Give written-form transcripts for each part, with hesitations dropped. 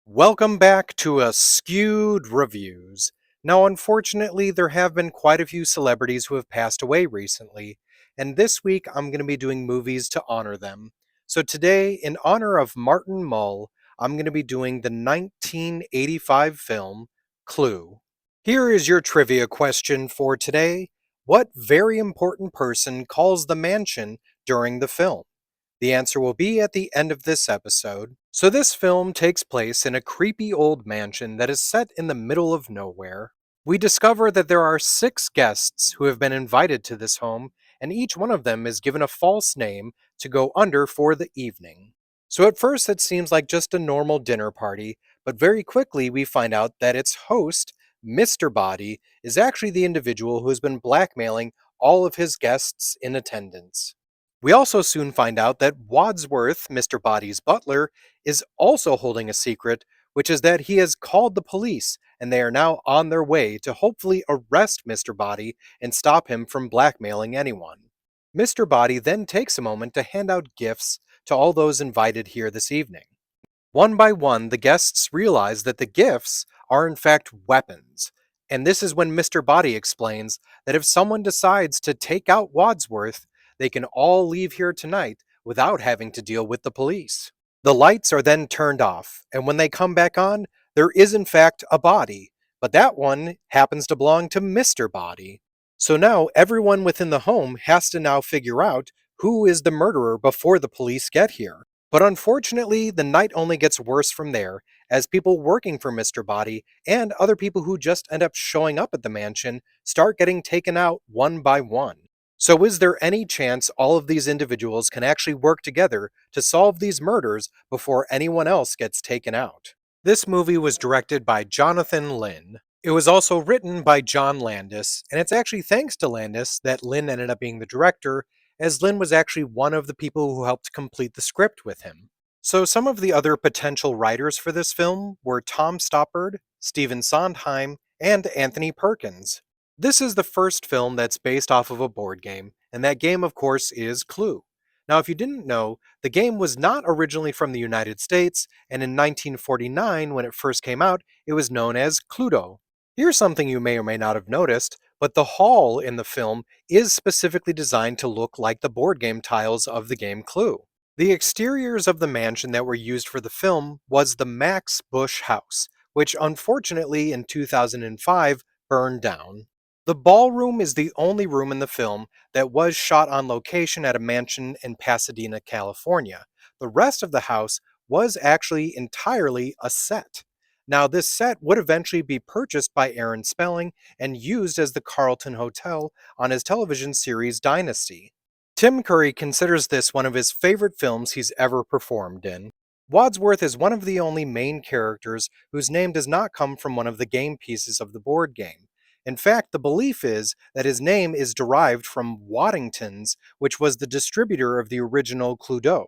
Welcome back to Askewed Reviews. Now, unfortunately, there have been quite a few celebrities who have passed away recently, and this week I'm going to be doing movies to honor them. So today, in honor of Martin Mull, I'm going to be doing the 1985 film Clue. Here is your trivia question for today. What very important person calls the mansion during the film? The answer will be at the end of this episode. So, this film takes place in a creepy old mansion that is set in the middle of nowhere. We discover that there are 6 guests who have been invited to this home, and each one of them is given a false name to go under for the evening. So, at first, it seems like just a normal dinner party, but very quickly we find out that its host, Mr. Body, is actually the individual who has been blackmailing all of his guests in attendance. We also soon find out that Wadsworth, Mr. Body's butler, is also holding a secret, which is that he has called the police and they are now on their way to hopefully arrest Mr. Body and stop him from blackmailing anyone. Mr. Body then takes a moment to hand out gifts to all those invited here this evening. One by one, the guests realize that the gifts are in fact weapons. And this is when Mr. Body explains that if someone decides to take out Wadsworth, they can all leave here tonight without having to deal with the police. The lights are then turned off, and when they come back on, there is in fact a body, but that one happens to belong to Mr. Body. So now everyone within the home has to now figure out who is the murderer before the police get here. But unfortunately, the night only gets worse from there, as people working for Mr. Body and other people who just end up showing up at the mansion start getting taken out one by one. So, is there any chance all of these individuals can actually work together to solve these murders before anyone else gets taken out? This movie was directed by Jonathan Lynn. It was also written by John Landis, and it's actually thanks to Landis that Lynn ended up being the director, as Lynn was actually one of the people who helped complete the script with him. So, some of the other potential writers for this film were Tom Stoppard, Stephen Sondheim, and Anthony Perkins. This is the first film that's based off of a board game, and that game, of course, is Clue. Now, if you didn't know, the game was not originally from the United States, and in 1949, when it first came out, it was known as Cluedo. Here's something you may or may not have noticed, but the hall in the film is specifically designed to look like the board game tiles of the game Clue. The exteriors of the mansion that were used for the film was the Max Bush house, which unfortunately in 2005 burned down. The ballroom is the only room in the film that was shot on location at a mansion in Pasadena, California. The rest of the house was actually entirely a set. Now, this set would eventually be purchased by Aaron Spelling and used as the Carlton Hotel on his television series Dynasty. Tim Curry considers this one of his favorite films he's ever performed in. Wadsworth is one of the only main characters whose name does not come from one of the game pieces of the board game. In fact, the belief is that his name is derived from Waddington's, which was the distributor of the original Cluedo.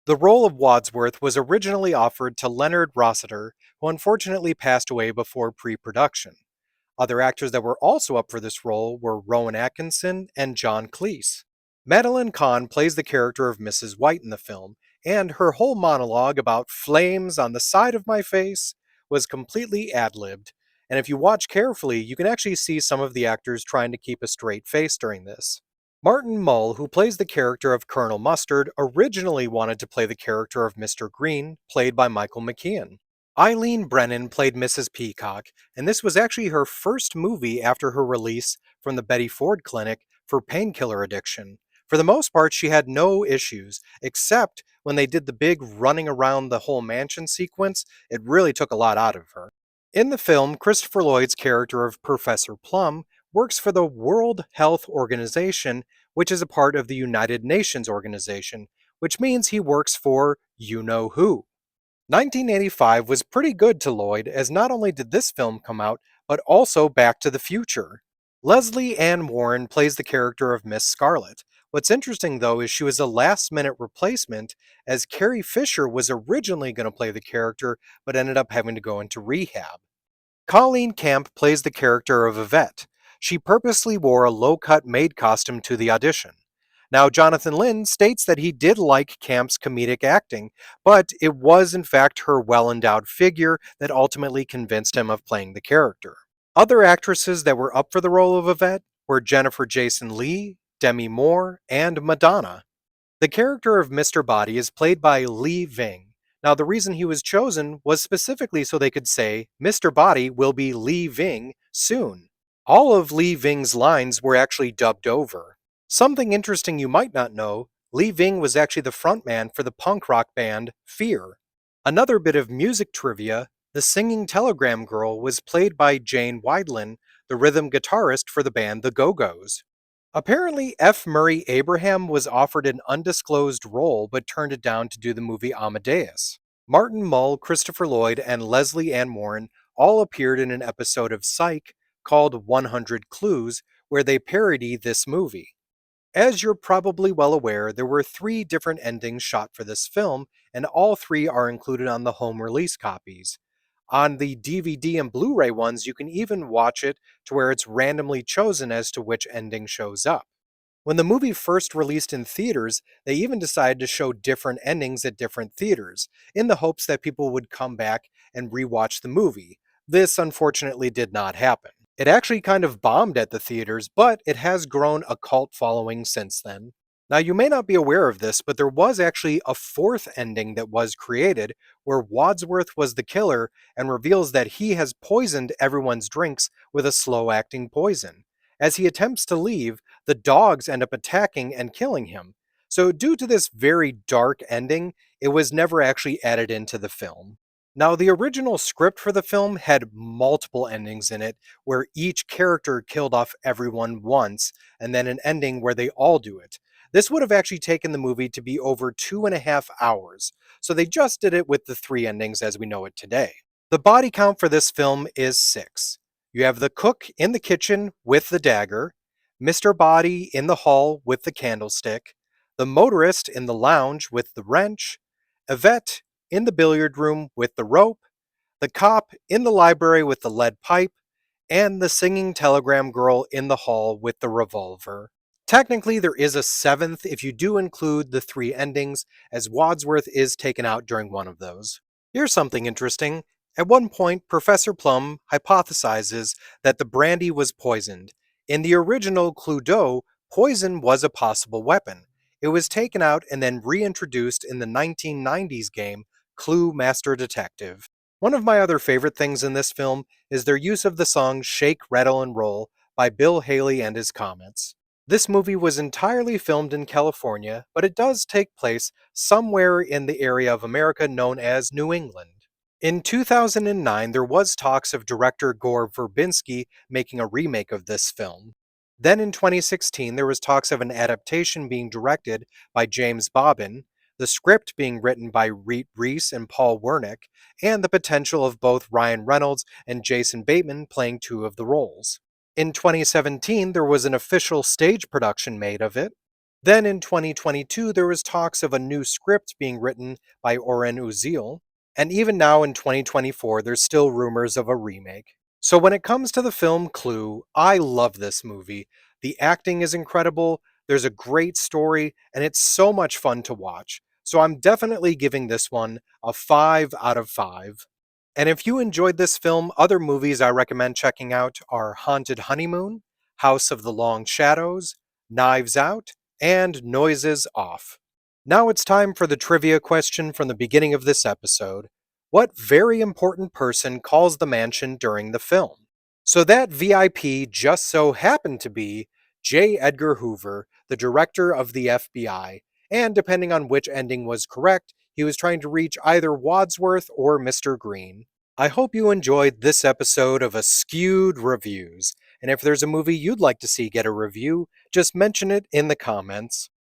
The role of Wadsworth was originally offered to Leonard Rossiter, who unfortunately passed away before pre-production. Other actors that were also up for this role were Rowan Atkinson and John Cleese. Madeline Kahn plays the character of Mrs. White in the film, and her whole monologue about flames on the side of my face was completely ad-libbed, and if you watch carefully, you can actually see some of the actors trying to keep a straight face during this. Martin Mull, who plays the character of Colonel Mustard, originally wanted to play the character of Mr. Green, played by Michael McKean. Eileen Brennan played Mrs. Peacock, and this was actually her first movie after her release from the Betty Ford Clinic for painkiller addiction. For the most part, she had no issues, except when they did the big running around the whole mansion sequence, it really took a lot out of her. In the film, Christopher Lloyd's character of Professor Plum works for the World Health Organization, which is a part of the United Nations organization, which means he works for you know who. 1985 was pretty good to Lloyd, as not only did this film come out, but also Back to the Future. Leslie Ann Warren plays the character of Miss Scarlet. What's interesting though is she was a last-minute replacement, as Carrie Fisher was originally going to play the character, but ended up having to go into rehab. Colleen Camp plays the character of Yvette. She purposely wore a low-cut maid costume to the audition. Now, Jonathan Lynn states that he did like Camp's comedic acting, but it was in fact her well endowed figure that ultimately convinced him of playing the character. Other actresses that were up for the role of Yvette were Jennifer Jason Leigh, Demi Moore, and Madonna. The character of Mr. Body is played by Li Ving. Now, the reason he was chosen was specifically so they could say, Mr. Body will be Li Ving soon. All of Li Ving's lines were actually dubbed over. Something interesting you might not know, Li Ving was actually the frontman for the punk rock band Fear. Another bit of music trivia, the singing Telegram Girl was played by Jane Wiedlin, the rhythm guitarist for the band The Go-Go's. Apparently, F. Murray Abraham was offered an undisclosed role but turned it down to do the movie Amadeus. Martin Mull, Christopher Lloyd, and Leslie Ann Warren all appeared in an episode of Psych called 100 Clues, where they parody this movie. As you're probably well aware, there were 3 different endings shot for this film, and all 3 are included on the home release copies. On the DVD and Blu ray ones, you can even watch it to where it's randomly chosen as to which ending shows up. When the movie first released in theaters, they even decided to show different endings at different theaters, in the hopes that people would come back and rewatch the movie. This unfortunately did not happen. It actually kind of bombed at the theaters, but it has grown a cult following since then. Now, you may not be aware of this, but there was actually a 4th ending that was created where Wadsworth was the killer and reveals that he has poisoned everyone's drinks with a slow acting poison. As he attempts to leave, the dogs end up attacking and killing him. So, due to this very dark ending, it was never actually added into the film. Now, the original script for the film had multiple endings in it, where each character killed off everyone once, and then an ending where they all do it. This would have actually taken the movie to be over 2.5 hours, so they just did it with the 3 endings as we know it today. The body count for this film is 6. You have the cook in the kitchen with the dagger, Mr. Body in the hall with the candlestick, the motorist in the lounge with the wrench, Yvette in the billiard room with the rope, the cop in the library with the lead pipe, and the singing telegram girl in the hall with the revolver. Technically, there is a 7th if you do include the 3 endings, as Wadsworth is taken out during one of those. Here's something interesting. At one point, Professor Plum hypothesizes that the brandy was poisoned. In the original Cluedo, poison was a possible weapon. It was taken out and then reintroduced in the 1990s game Clue Master Detective. One of my other favorite things in this film is their use of the song Shake, Rattle, and Roll by Bill Haley and his Comets. This movie was entirely filmed in California, but it does take place somewhere in the area of America known as New England. In 2009, there was talks of director Gore Verbinski making a remake of this film. Then in 2016, there was talks of an adaptation being directed by James Bobbin, the script being written by Reet Reese and Paul Wernick, and the potential of both Ryan Reynolds and Jason Bateman playing 2 of the roles. In 2017, there was an official stage production made of it. Then in 2022, there was talks of a new script being written by Oren Uziel. And even now in 2024, there's still rumors of a remake. So when it comes to the film Clue, I love this movie. The acting is incredible, there's a great story, and it's so much fun to watch. So I'm definitely giving this one a 5 out of 5. And if you enjoyed this film, other movies I recommend checking out are Haunted Honeymoon, House of the Long Shadows, Knives Out, and Noises Off. Now it's time for the trivia question from the beginning of this episode. What very important person calls the mansion during the film? So that VIP just so happened to be J. Edgar Hoover, the director of the FBI, and depending on which ending was correct, he was trying to reach either Wadsworth or Mr. Green. I hope you enjoyed this episode of Askewed Reviews, and if there's a movie you'd like to see get a review, just mention it in the comments.